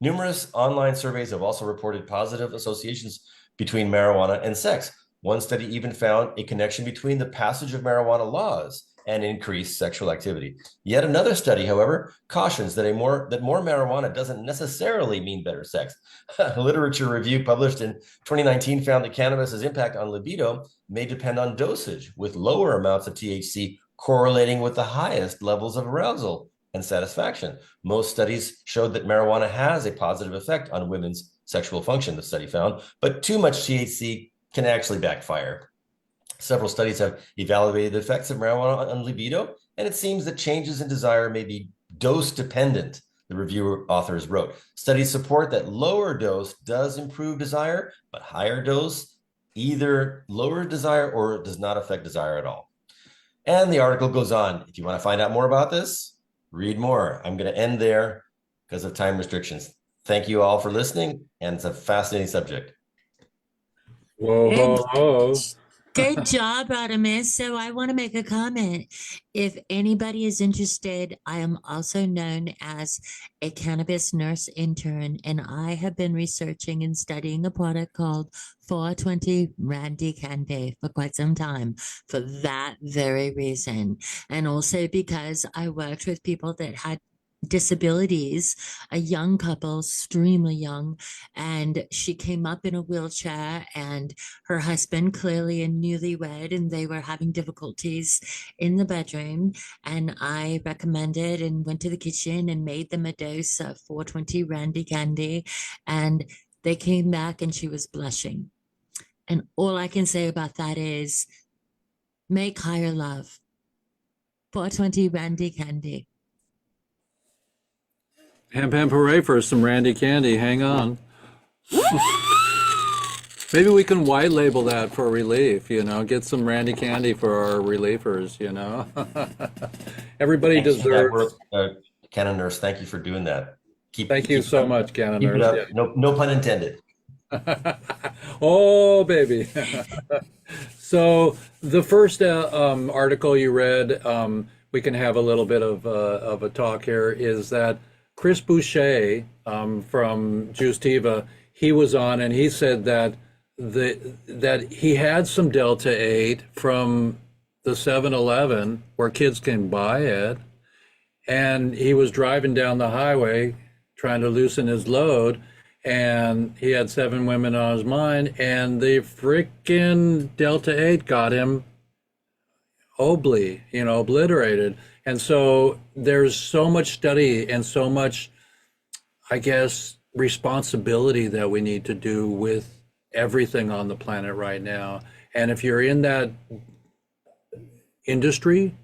Numerous online surveys have also reported positive associations between marijuana and sex. One study even found a connection between the passage of marijuana laws and increased sexual activity. Yet another study, however, cautions that more marijuana doesn't necessarily mean better sex. A literature review published in 2019 found that cannabis's impact on libido may depend on dosage, with lower amounts of THC correlating with the highest levels of arousal and satisfaction. Most studies showed that marijuana has a positive effect on women's sexual function, the study found, but too much THC can actually backfire. Several studies have evaluated the effects of marijuana on libido, and it seems that changes in desire may be dose-dependent, the review authors wrote. Studies support that lower dose does improve desire, but higher dose either lower desire or does not affect desire at all. And the article goes on. If you want to find out more about this, read more. I'm going to end there because of time restrictions. Thank you all for listening, and it's a fascinating subject.
Whoa, whoa, whoa.
Good job, Artemis. So I want to make a comment. If anybody is interested, I am also known as a cannabis nurse intern, and I have been researching and studying a product called 420 Randy Candy for quite some time for that very reason. And also because I worked with people that had disabilities, a young couple, extremely young, and she came up in a wheelchair, and her husband, clearly a newlywed, and they were having difficulties in the bedroom, and I recommended and went to the kitchen and made them a dose of 420 Randy Candy, and they came back and she was blushing. And all I can say about that is make higher love. 420 Randy Candy.
Ham hooray for some Randy Candy. Hang on. Maybe we can white label that for relief, get some Randy Candy for our relievers, Everybody deserves.
Canon Nurse, thank you for doing that.
Thank you so much, Canon Nurse.
Yeah. No pun intended.
Oh, baby. So the first article you read, we can have a little bit of a talk here, is that Chris Boucher from Justiva, he was on and he said that that he had some Delta 8 from the 7-Eleven where kids can buy it, and he was driving down the highway trying to loosen his load, and he had 7 women on his mind, and the freaking Delta 8 got him obliterated. And so there's so much study and so much, I guess, responsibility that we need to do with everything on the planet right now. And if you're in that industry,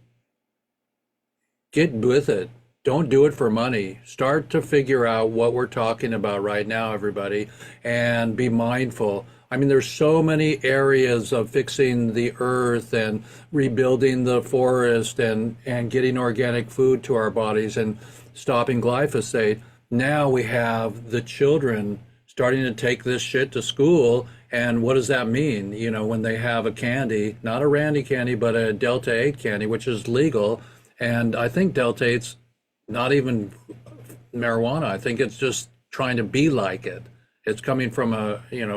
get with it. Don't do it for money. Start to figure out what we're talking about right now, everybody, and be mindful. I mean, there's so many areas of fixing the earth and rebuilding the forest and getting organic food to our bodies and stopping glyphosate. Now we have the children starting to take this shit to school. And what does that mean? You know, when they have a candy, not a Randy candy, but a Delta 8 candy, which is legal. And I think Delta 8's not even marijuana. I think it's just trying to be like it. It's coming from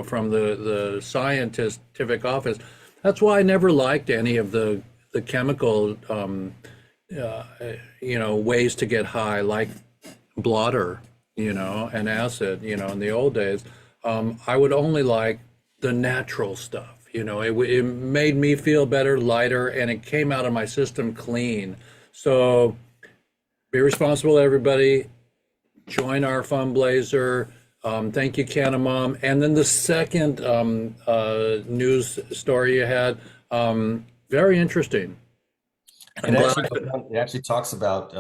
from the scientific office. That's why I never liked any of the chemical, ways to get high, like blotter, and acid, in the old days. I would only like the natural stuff. It made me feel better, lighter, and it came out of my system clean. So be responsible, everybody. Join our fundraiser. Thank you, Canna Mom. And then the second news story you had, very interesting.
It actually talks about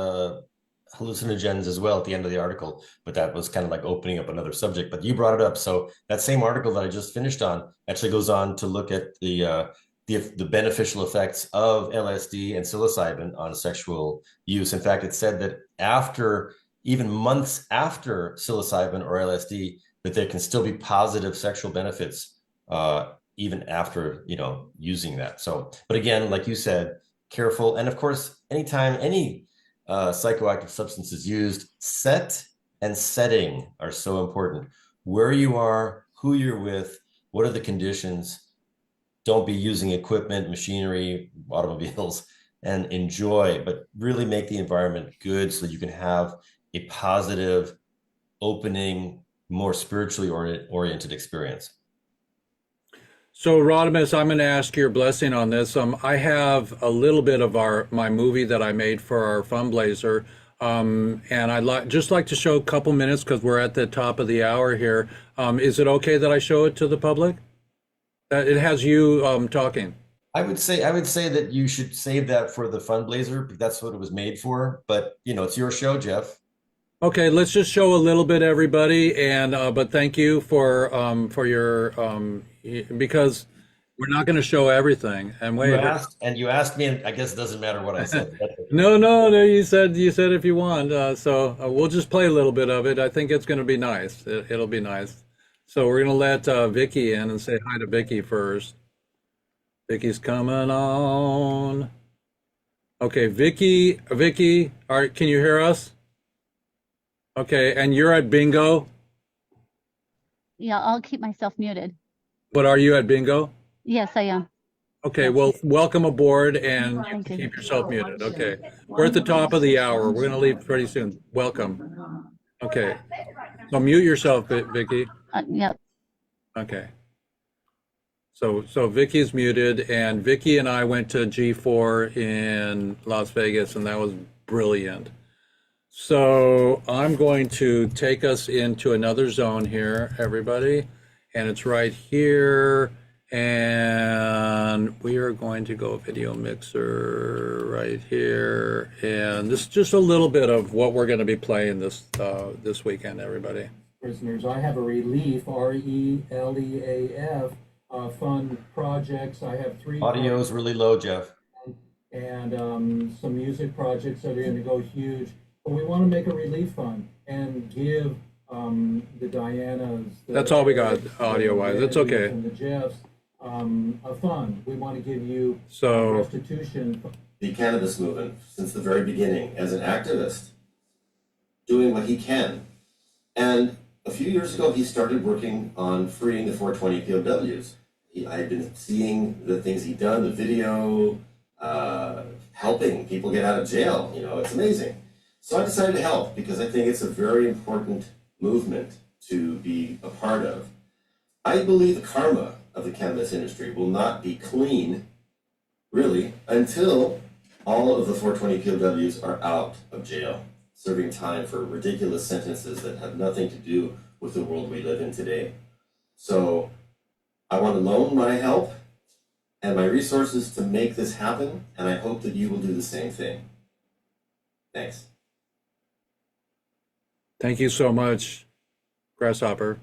hallucinogens as well at the end of the article, but that was kind of like opening up another subject. But you brought it up, so that same article that I just finished on actually goes on to look at the beneficial effects of LSD and psilocybin on sexual use. In fact, it said that even months after psilocybin or LSD, that there can still be positive sexual benefits even after using that. So, but again, like you said, careful. And of course, anytime any psychoactive substance is used, set and setting are so important. Where you are, who you're with, what are the conditions. Don't be using equipment, machinery, automobiles, and enjoy, but really make the environment good so that you can have a positive, opening, more spiritually oriented experience.
So Rodimus, I'm going to ask your blessing on this. I have a little bit of my movie that I made for our fundraiser, and I'd just like to show a couple minutes because we're at the top of the hour here. Is it okay that I show it to the public? It has you talking.
I would say that you should save that for the fundraiser because that's what it was made for. But it's your show, Jeff.
Okay, let's just show a little bit, everybody, and but thank you for your because we're not going to show everything. And
you asked me, and I guess it doesn't matter what I said.
No. You said if you want. So we'll just play a little bit of it. I think it's going to be nice. It'll be nice. So we're going to let Vicky in and say hi to Vicky first. Vicky's coming on. Okay, Vicky, all right, can you hear us? Okay, and you're at bingo?
Yeah, I'll keep myself muted.
But are you at bingo?
Yes, I am.
Okay, well, welcome aboard and keep yourself muted. Okay, we're at the top of the hour. We're going to leave pretty soon. Welcome. Okay, so mute yourself, Vicky.
Yep.
Okay. So Vicky's muted, and Vicky and I went to G4 in Las Vegas, and that was brilliant. So I'm going to take us into another zone here, everybody, and it's right here, and we are going to go video mixer right here, and this is just a little bit of what we're going to be playing this weekend, everybody.
Prisoners, I have a relief, RELEAF, fun projects. I have 3
audio is really low, Jeff,
and some music projects that are going to go huge. But we want to make a relief fund and give the Dianas.
That's all we got audio-wise. It's okay.
And the Jeffs a fund. We want to give you
so
restitution.
The cannabis movement, since the very beginning, as an activist, doing what he can. And a few years ago, he started working on freeing the 420 POWs. I had been seeing the things he'd done, the video, helping people get out of jail. It's amazing. So I decided to help because I think it's a very important movement to be a part of. I believe the karma of the cannabis industry will not be clean, really, until all of the 420 POWs are out of jail, serving time for ridiculous sentences that have nothing to do with the world we live in today. So I want to loan my help and my resources to make this happen, and I hope that you will do the same thing. Thanks.
Thank you so much, Grasshopper.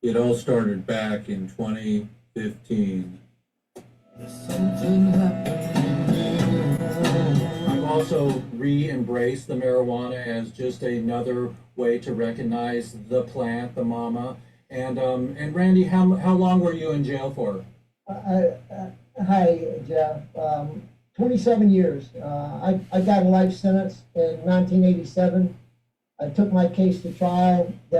It all started back in 2015.
I've also re-embraced the marijuana as just another way to recognize the plant, the mama. And Randy, how long were you in jail for?
Hi, Jeff. 27 years. I got a life sentence in 1987. I took my case to trial. They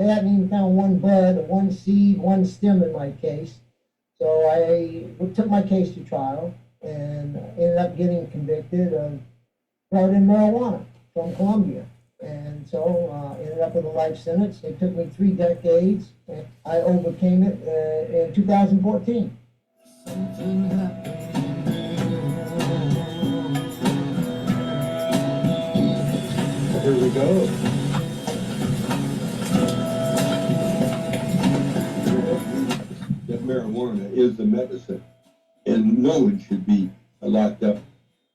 hadn't even found one bud, one seed, one stem in my case. So I took my case to trial and ended up getting convicted of growing marijuana from Colombia. And so ended up with a life sentence. It took me 3 decades. And I overcame it in 2014.
Here we go.
That marijuana is the medicine, and no one should be locked up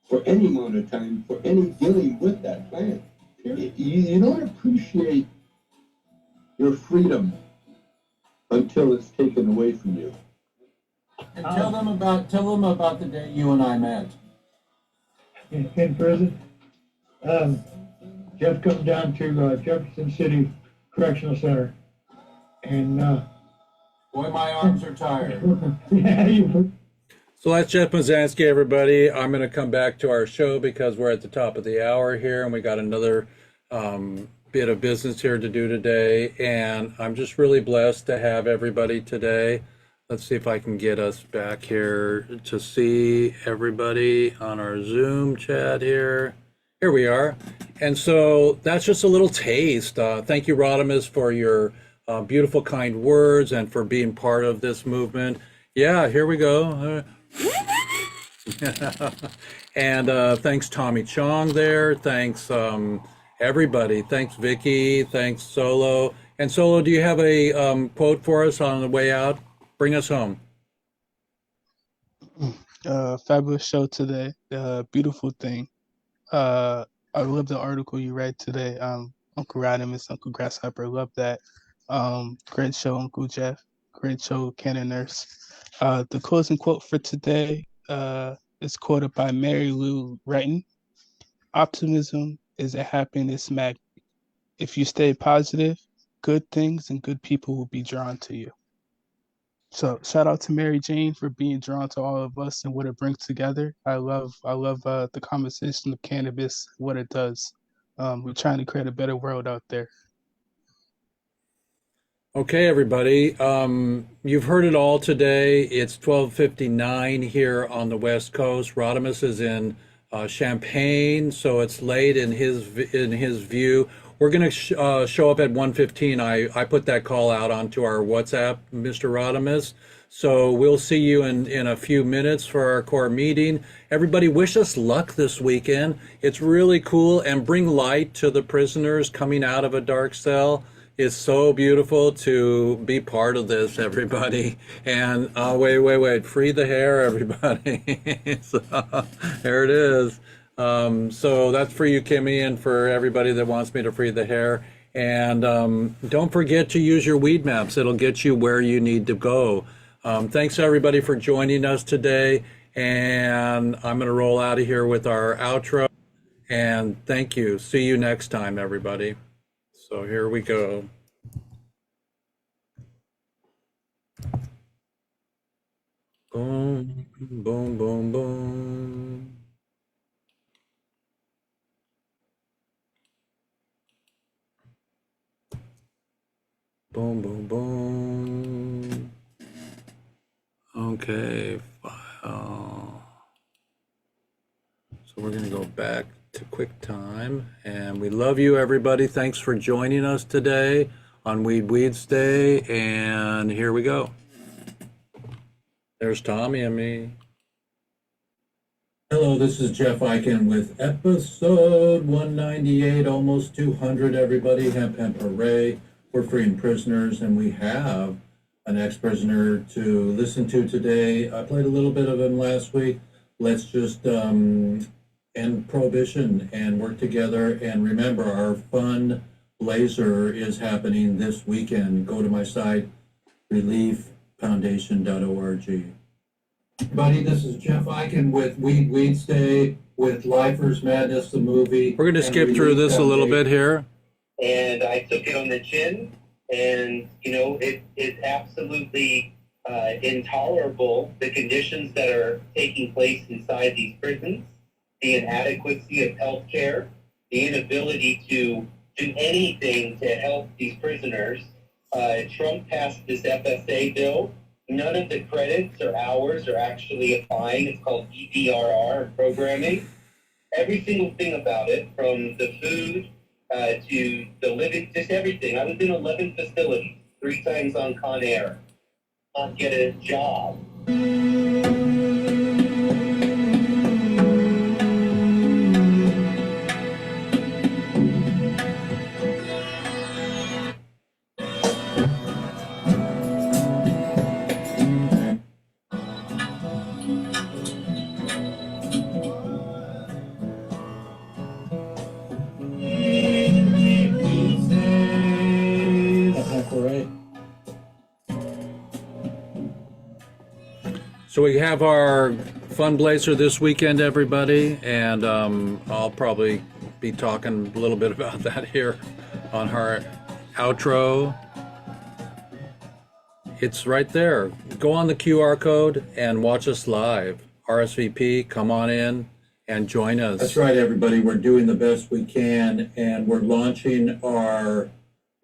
for any amount of time for any dealing with that plant. You don't appreciate your freedom until it's taken away from you.
And tell them about the day you and I met.
In prison. Jeff comes down to Jefferson City Correctional Center, and
Boy, my arms are tired.
So that's Jeff Mazansky, everybody. I'm going to come back to our show because we're at the top of the hour here, and we got another bit of business here to do today. And I'm just really blessed to have everybody today. Let's see if I can get us back here to see everybody on our Zoom chat here. Here we are. And so that's just a little taste. Thank you, Rodimus, for your beautiful, kind words and for being part of this movement. Yeah, here we go. And thanks, Tommy Chong there. Thanks, everybody. Thanks, Vicky. Thanks, Solo. And Solo, do you have a quote for us on the way out? Bring us home.
Fabulous show today. Beautiful thing. I love the article you read today. Uncle Rodimus, Uncle Grasshopper, love that. Great show, Uncle Jeff. Great show, Canon Nurse. The closing quote for today is quoted by Mary Lou Retton. Optimism is a happiness magnet. If you stay positive, good things and good people will be drawn to you. So shout out to Mary Jane for being drawn to all of us and what it brings together. I love the conversation of cannabis, what it does. We're trying to create a better world out there.
Okay, everybody. You've heard it all today. It's 12:59 here on the West Coast. Rodimus is in Champaign, so it's late in his view. We're going to show up at 1:15. I put that call out onto our WhatsApp, Mr. Rodimus. So we'll see you in a few minutes for our core meeting. Everybody, wish us luck this weekend. It's really cool, and bring light to the prisoners coming out of a dark cell. It's so beautiful to be part of this, everybody. And wait, free the hair, everybody. So, there it is. So that's for you, Kimmy, and for everybody that wants me to free the hair. And don't forget to use your weed maps. It'll get you where you need to go. Thanks, everybody, for joining us today. And I'm going to roll out of here with our outro. And thank you. See you next time, everybody. So here we go. Boom, boom, boom, boom. Boom, boom, boom. Okay, file. So we're going to go back to quick time. And we love you, everybody. Thanks for joining us today on Weedsday. And here we go. There's Tommy and me.
Hello, this is Jeff Eichen with episode 198, almost 200, everybody. Hemp, hemp, hooray. We're freeing prisoners, and we have an ex-prisoner to listen to today. I played a little bit of him last week. Let's just end prohibition and work together. And remember, our fundraiser is happening this weekend. Go to my site, relieffoundation.org. Everybody, this is Jeff Eichen with Weedsday with Lifers Madness, the movie.
We're going to skip through this a little bit here.
And I took it on the chin, and it's absolutely intolerable, the conditions that are taking place inside these prisons, the inadequacy of health care, the inability to do anything to help these prisoners. Trump passed this FSA bill. None of the credits or hours are actually applying. It's called EDRR programming. Every single thing about it, from the food to the living, just everything. I was in 11 facilities, 3 times on Con Air. Not get a job.
So we have our fundraiser this weekend, everybody, and I'll probably be talking a little bit about that here on our outro. It's right there. Go on the QR code and watch us live. RSVP, come on in and join us.
That's right, everybody. We're doing the best we can, and we're launching our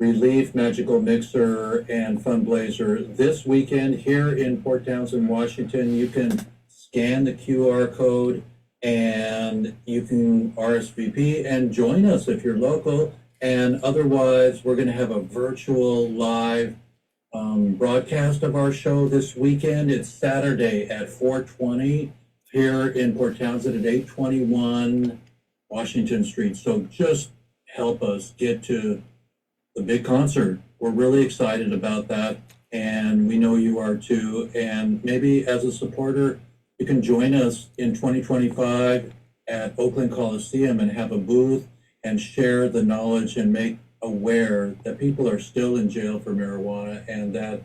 Relief Magical Mixer and Fundraiser this weekend here in Port Townsend, Washington. You can scan the QR code and you can RSVP and join us if you're local. And otherwise, we're going to have a virtual live broadcast of our show this weekend. It's Saturday at 4:20 here in Port Townsend at 821 Washington Street. So just help us get to the big concert. We're really excited about that, and we know you are too. And maybe as a supporter, you can join us in 2025 at Oakland Coliseum and have a booth and share the knowledge and make aware that people are still in jail for marijuana, and that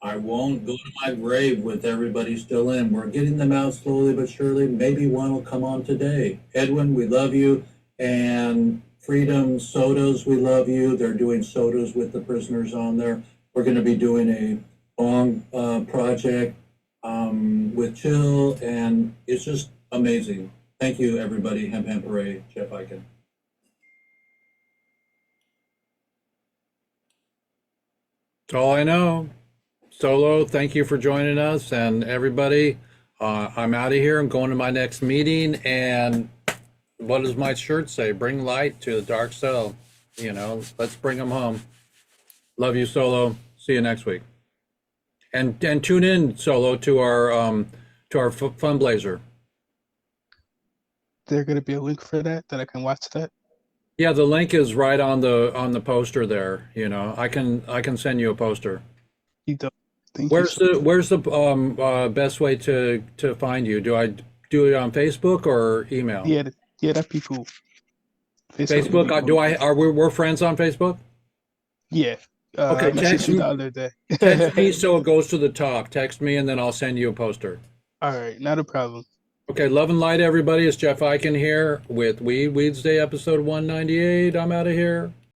I won't go to my grave with everybody still in. We're getting them out slowly but surely. Maybe one will come on today. Edwin, we love you. And Freedom Sodas, we love you. They're doing sodas with the prisoners on there. We're going to be doing a bong project with Chill, and it's just amazing. Thank you, everybody. Hemp, hemp, hooray. Jeff Eichen.
That's all I know. Solo, thank you for joining us, and everybody, I'm out of here. I'm going to my next meeting, and what does my shirt say? Bring light to the dark cell. Let's bring them home. Love you, Solo. See you next week. And tune in, Solo, to our fundraiser.
There going to be a link for that I can watch that?
Yeah, the link is right on the poster there. I can send you a poster. Where's the best way to find you? Do I do it on Facebook or email?
Yeah, that'd be cool.
Facebook. We're friends on Facebook?
Yeah.
Okay.
Text me the other day.
Text me so it goes to the top. Text me and then I'll send you a poster.
All right, not a problem.
Okay. Love and light, everybody. It's Jeff Eichen here with Weedsday episode 198. I'm out of here.